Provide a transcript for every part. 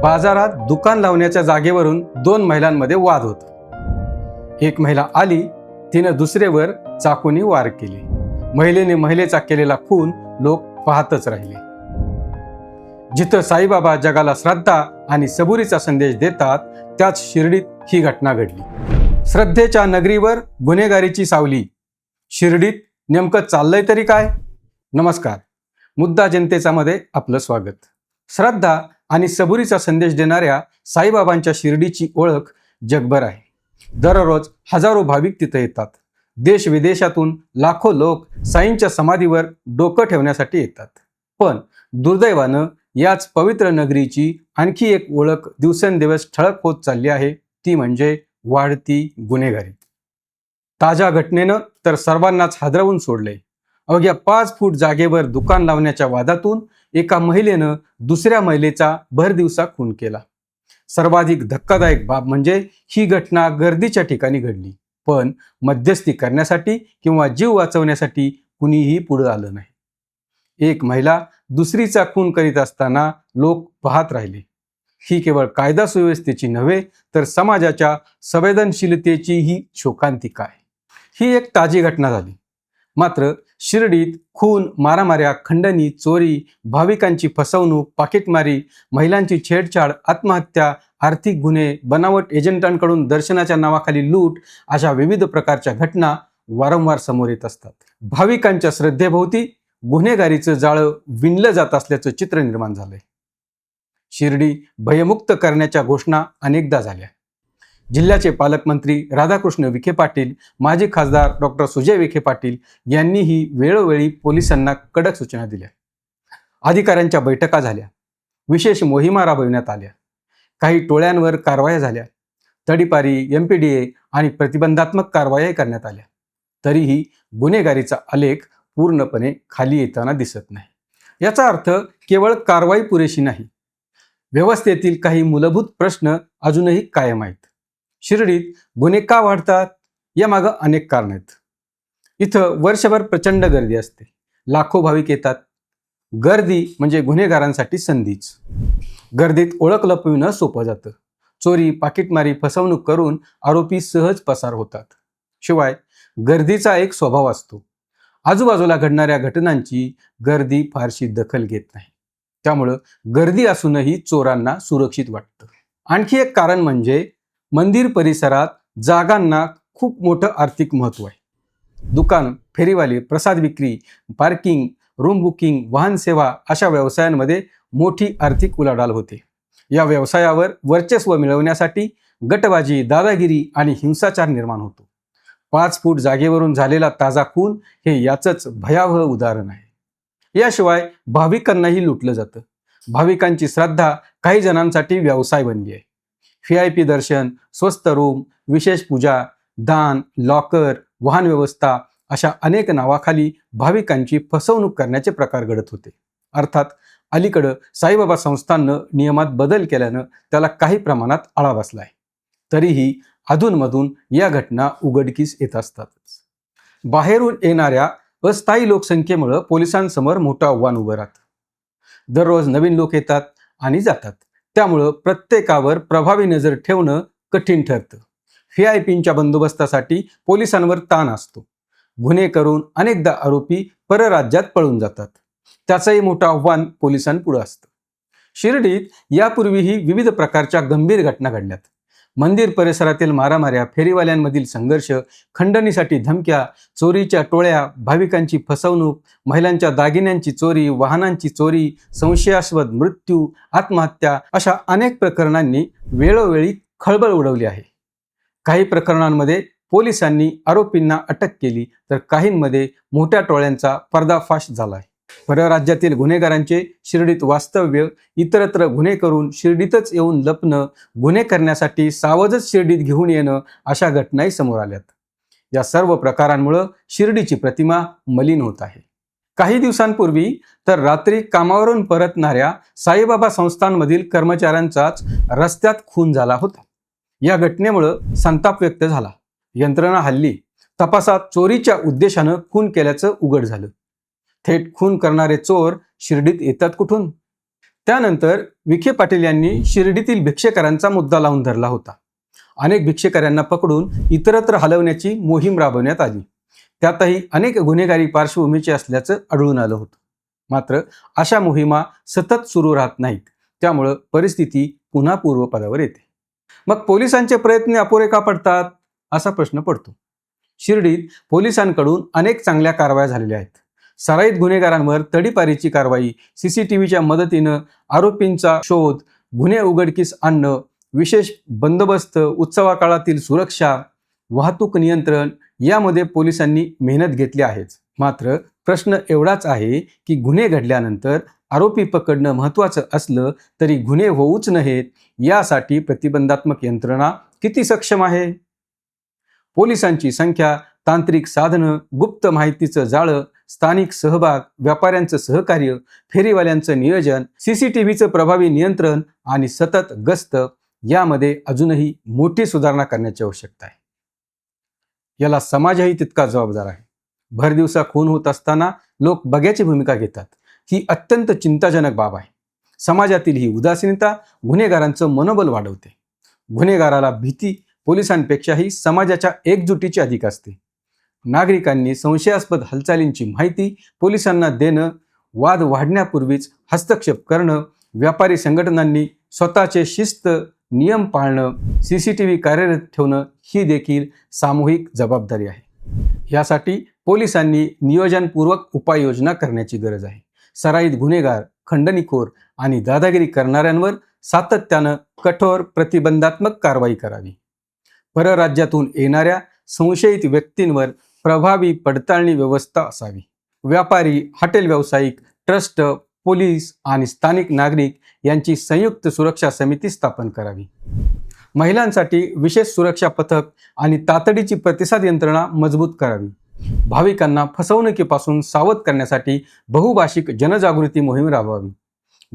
बाजारात दुकान लावण्याच्या जागेवरून दोन महिलांमध्ये वाद होता। एक महिला आली, तिने दुसरेवर चाकूने वार केले। महिलेने महिलेचा केलेला खून लोक पाहतच राहिले। जिथं साईबाबा जगाला श्रद्धा आणि सबुरीचा संदेश देतात, त्याच शिर्डीत ही घटना घडली। श्रद्धेच्या नगरीवर गुन्हेगारीची सावली, शिर्डीत नेमकं चाललंय तरी काय? नमस्कार, मुद्दा जनतेचा मध्ये आपलं स्वागत। श्रद्धा आणि सबुरीचा संदेश देणाऱ्या साईबाबांच्या शिर्डीची ओळख जगभर आहे। दररोज हजारो भाविक तिथे येतात। देश विदेशातून लाखो लोक साईंच्या समाधीवर डोकं ठेवण्यासाठी येतात। पण दुर्दैवानं याच पवित्र नगरीची आणखी एक ओळख दिवसेंदिवस ठळक होत चालली आहे, ती म्हणजे वाढती गुन्हेगारी। ताज्या घटनेनं तर सर्वांनाच हादरवून सोडलंय। अवघ्या 5 फूट जागेवर दुकान लावण्याच्या वादातून एका महिलेनं दुसऱ्या महिलेचा भरदिवसा खून केला। सर्वाधिक धक्कादायक बाब म्हणजे ही घटना गर्दीच्या ठिकाणी घडली, पण मध्यस्थी करण्यासाठी किंवा जीव वाचवण्यासाठी कुणीही पुढे आलं नाही। एक महिला दुसरीचा खून करीत असताना लोक पाहत राहिले। ही केवळ कायदा सुव्यवस्थेची नव्हे, तर समाजाच्या संवेदनशीलतेची ही शोकांतिका आहे। ही एक ताजी घटना झाली, मात्र शिर्डीत खून, मारामाऱ्या, खंडणी, चोरी, भाविकांची फसवणूक, पाकिटमारी, महिलांची छेडछाड, आत्महत्या, आर्थिक गुन्हे, बनावट एजंटांकडून दर्शनाच्या नावाखाली लूट अशा विविध प्रकारच्या घटना वारंवार समोर येत असतात। भाविकांच्या श्रद्धेभोवती गुन्हेगारीचं जाळं विणलं जात असल्याचं चित्र निर्माण झालंय। शिर्डी भयमुक्त करण्याच्या घोषणा अनेकदा झाल्या। जिल्ह्याचे पालकमंत्री राधाकृष्ण विखे पाटील, माजी खासदार डॉक्टर सुजय विखे पाटील यांनीही वेळोवेळी पोलिसांना कडक सूचना दिल्या। अधिकाऱ्यांच्या बैठका झाल्या, विशेष मोहिमा राबविण्यात आल्या, काही टोळ्यांवर कारवाया झाल्या, तडीपारी, MPDA आणि प्रतिबंधात्मक कारवाया करण्यात आल्या। तरीही गुन्हेगारीचा आलेख पूर्णपणे खाली येताना दिसत नाही। याचा अर्थ केवळ कारवाई पुरेशी नाही, व्यवस्थेतील काही मूलभूत प्रश्न अजूनही कायम आहेत। शिर्डीत गुन्हे का वाढतात? यामागं अनेक कारण आहेत। इथं वर्षभर प्रचंड गर्दी असते, लाखो भाविक येतात। गर्दी म्हणजे गुन्हेगारांसाठी संधीच। गर्दीत ओळख लपविणं सोपं जातं। चोरी, पाकिटमारी, फसवणूक करून आरोपी सहज पसार होतात। शिवाय गर्दीचा एक स्वभाव असतो, आजूबाजूला घडणाऱ्या घटनांची गर्दी फारशी दखल घेत नाही, त्यामुळं गर्दी असूनही चोरांना सुरक्षित वाटतं। आणखी एक कारण म्हणजे मंदिर परिसरात जागांना खूप मोठं आर्थिक महत्त्व आहे। दुकान, फेरीवाले, प्रसाद विक्री, पार्किंग, रूम बुकिंग, वाहन सेवा अशा व्यवसायांमध्ये मोठी आर्थिक उलाढाल होते। या व्यवसायावर वर्चस्व मिळवण्यासाठी गटबाजी, दादागिरी आणि हिंसाचार निर्माण होतो। 5 फूट जागेवरून झालेला ताजा खून हे याचंच भयावह उदाहरण आहे। याशिवाय भाविकांनाही लुटलं जातं। भाविकांची श्रद्धा काही जणांसाठी व्यवसाय बनली आहे। VIP दर्शन, स्वस्त रूम, विशेष पूजा, दान, लॉकर, वाहन व्यवस्था अशा अनेक नावाखाली भाविकांची फसवणूक करण्याचे प्रकार घडत होते। अर्थात अलीकडं साईबाबा संस्थाननं नियमात बदल केल्यानं त्याला काही प्रमाणात आळा बसलाय, तरीही अधूनमधून या घटना उघडकीस येत असतातच। बाहेरून येणाऱ्या अस्थायी लोकसंख्येमुळे पोलिसांसमोर मोठं आव्हान उभं राहतं। दररोज नवीन लोक येतात आणि जातात, त्यामुळं प्रत्येकावर प्रभावी नजर ठेवणं कठीण ठरतं। VIPंच्या बंदोबस्तासाठी पोलिसांवर ताण असतो। गुन्हे करून अनेकदा आरोपी परराज्यात पळून जातात, त्याचंही मोठं आव्हान पोलिसांपुढे असतं। शिर्डीत यापूर्वीही विविध प्रकारच्या गंभीर घटना घडल्यात। मंदिर परिसरातील मारामाऱ्या, फेरीवाल्यांमधील संघर्ष, खंडणीसाठी धमक्या, चोरीच्या टोळ्या, भाविकांची फसवणूक, महिलांच्या दागिन्यांची चोरी, वाहनांची चोरी, संशयास्पद मृत्यू, आत्महत्या अशा अनेक प्रकरणांनी वेळोवेळी खळबळ उडवली आहे। काही प्रकरणांमध्ये पोलिसांनी आरोपींना अटक केली, तर काहींमध्ये मोठ्या टोळ्यांचा पर्दाफाश झालाय। परराज्यातील गुन्हेगारांचे शिर्डीत वास्तव्य, इतरत्र गुन्हे करून शिर्डीतच येऊन लपणं, गुन्हे करण्यासाठी सावजच शिर्डीत घेऊन येणं अशा घटनाही समोर आल्यात। या सर्व प्रकारांमुळे शिर्डीची प्रतिमा मलिन होत आहे। काही दिवसांपूर्वी तर रात्री कामावरून परतणाऱ्या साईबाबा संस्थांमधील कर्मचाऱ्यांचाच रस्त्यात खून झाला होता। या घटनेमुळे संताप व्यक्त झाला। यंत्रणा हल्ली, तपासात चोरीच्या उद्देशानं खून केल्याचं उघड झालं। थेट खून करणारे चोर शिर्डीत येतात कुठून? त्यानंतर विखे पाटील यांनी शिर्डीतील भिक्षेकरांचा मुद्दा लावून धरला होता. अनेक भिक्षेकरांना पकडून इतरत्र हलवण्याची मोहीम राबवण्यात आली. त्यातही अनेक गुन्हेगारी पार्श्वभूमीचे असल्याचं आढळून आलं होतं. मात्र अशा मोहिमा सतत सुरू राहत नाहीत. त्यामुळं परिस्थिती पुन्हा पूर्वपदावर येते. मग पोलिसांचे प्रयत्न अपुरे का पडतात असा प्रश्न पडतो. शिर्डीत पोलिसांकडून अनेक चांगल्या कारवाया झालेल्या आहेत. सराईत गुन्हेगारांवर तडीपारीची कारवाई, CCTVच्या मदतीनं आरोपींचा शोध, गुन्हे उघडकीस आणणं, विशेष बंदोबस्त, उत्सवा काळातील सुरक्षा, वाहतूक नियंत्रण यामध्ये पोलिसांनी मेहनत घेतली आहेच. मात्र प्रश्न एवढाच आहे की गुन्हे घडल्यानंतर आरोपी पकडणं महत्त्वाचं असलं तरी गुन्हे होऊच नयेत यासाठी प्रतिबंधात्मक यंत्रणा किती सक्षम आहे? पोलिसांची संख्या, तांत्रिक साधनं, गुप्त माहितीचं जाळं, स्थानिक सहभाग, व्यापाऱ्यांचं सहकार्य, फेरीवाल्यांचं नियोजन, CCTVचं प्रभावी नियंत्रण आणि सतत गस्त यामध्ये अजूनही मोठी सुधारणा करण्याची आवश्यकता आहे. याला समाजही तितका जबाबदार आहे. भरदिवसा खून होत असताना लोक बघ्याची भूमिका घेतात. ही अत्यंत चिंताजनक बाब आहे. समाजातील ही उदासीनता गुन्हेगारांचं मनोबल वाढवते. गुन्हेगाराला भीती पोलिसांपेक्षाही समाजाच्या एकजुटीची अधिक असते. नागरिकांनी संशयास्पद हालचालींची माहिती पोलिसांना देणं, वाद वाढण्यापूर्वीच हस्तक्षेप करणं, व्यापारी संघटनांनी स्वतःचे शिस्त नियम पाळणं, CCTV कार्यरत ठेवणं ही देखील सामूहिक जबाबदारी आहे. यासाठी पोलिसांनी नियोजनपूर्वक उपाययोजना करण्याची गरज आहे. सराईत गुन्हेगार, खंडणीखोर आणि दादागिरी करणाऱ्यांवर सातत्यानं कठोर प्रतिबंधात्मक कारवाई करावी. परराज्यातून येणाऱ्या संशयित व्यक्तींवर प्रभावी पडताळणी व्यवस्था असावी. व्यापारी, हॉटेल व्यावसायिक, ट्रस्ट, पोलीस आणि स्थानिक नागरिक यांची संयुक्त सुरक्षा समिती स्थापन करावी. महिलांसाठी विशेष सुरक्षा पथक आणि तातडीची प्रतिसाद यंत्रणा मजबूत करावी. भाविकांना फसवणुकीपासून सावध करण्यासाठी बहुभाषिक जनजागृती मोहीम राबवावी.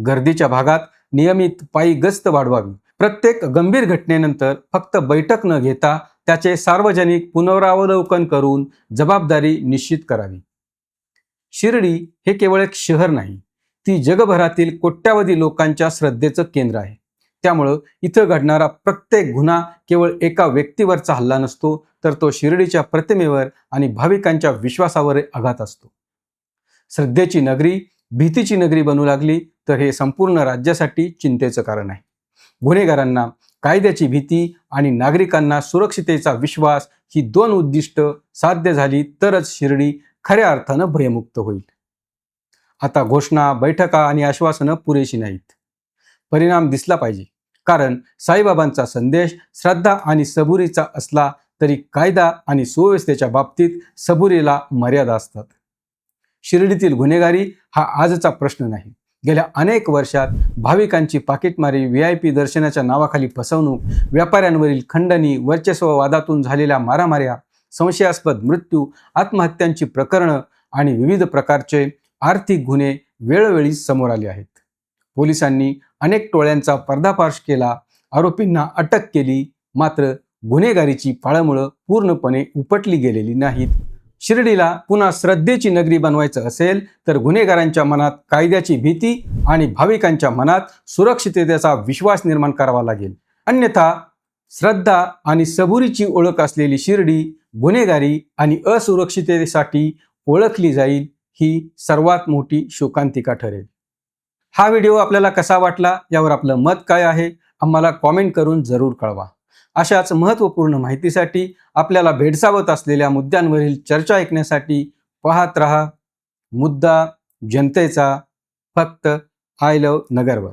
गर्दीच्या भागात नियमित पायी गस्त वाढवावी. प्रत्येक गंभीर घटनेनंतर फक्त बैठक न घेता त्याचे सार्वजनिक पुनरावलोकन करून जबाबदारी निश्चित करावी. शिर्डी हे केवळ एक शहर नाही, ती जगभरातील कोट्यावधी लोकांच्या श्रद्धेचं केंद्र आहे. त्यामुळं इथं घडणारा प्रत्येक गुन्हा केवळ एका व्यक्तीवरचा हल्ला नसतो, तर तो शिर्डीच्या प्रतिमेवर आणि भाविकांच्या विश्वासावर आघात असतो. श्रद्धेची नगरी भीतीची नगरी बनू लागली तर हे संपूर्ण राज्यासाठी चिंतेचं कारण आहे. गुन्हेगारांना कायद्याची भीती आणि नागरिकांना सुरक्षितेचा विश्वास ही दोन उद्दिष्ट साध्य झाली तरच शिर्डी खऱ्या अर्थानं भयमुक्त होईल. आता घोषणा, बैठका आणि आश्वासनं पुरेशी नाहीत. परिणाम दिसला पाहिजे. कारण साईबाबांचा संदेश श्रद्धा आणि सबुरीचा असला तरी कायदा आणि सुव्यवस्थेच्या बाबतीत सबुरीला मर्यादा असतात. शिर्डीतील गुन्हेगारी हा आजचा प्रश्न नाही. गेल्या अनेक वर्षात भाविकांची पाकिटमारी, VIP दर्शनाच्या नावाखाली फसवणूक, व्यापाऱ्यांवरील खंडणी, वर्चस्ववादातून झालेल्या मारामाऱ्या, संशयास्पद मृत्यू, आत्महत्यांची प्रकरणं आणि विविध प्रकारचे आर्थिक गुन्हे वेळोवेळी समोर आले आहेत. पोलिसांनी अनेक टोळ्यांचा पर्दाफाश केला, आरोपींना अटक केली, मात्र गुन्हेगारीची पाळंमुळं पूर्णपणे उपटली गेलेली नाहीत. शिर्डीला पुन्हा श्रद्धेची नगरी बनवायचं असेल तर गुन्हेगारांच्या मनात कायद्याची भीती आणि भाविकांच्या मनात सुरक्षिततेचा विश्वास निर्माण करावा लागेल. अन्यथा श्रद्धा आणि सबुरीची ओळख असलेली शिर्डी गुन्हेगारी आणि असुरक्षिततेसाठी ओळखली जाईल, ही सर्वात मोठी शोकांतिका ठरेल. हा व्हिडिओ आपल्याला कसा वाटला यावर आपलं मत काय आहे आम्हाला कॉमेंट करून जरूर कळवा. अशाच महत्त्वपूर्ण माहितीसाठी आपल्याला भेडसावत असलेल्या मुद्द्यांवरील चर्चा ऐकण्यासाठी पाहत रहा मुद्दा जनतेचा, फक्त आय लव्ह नगरवर.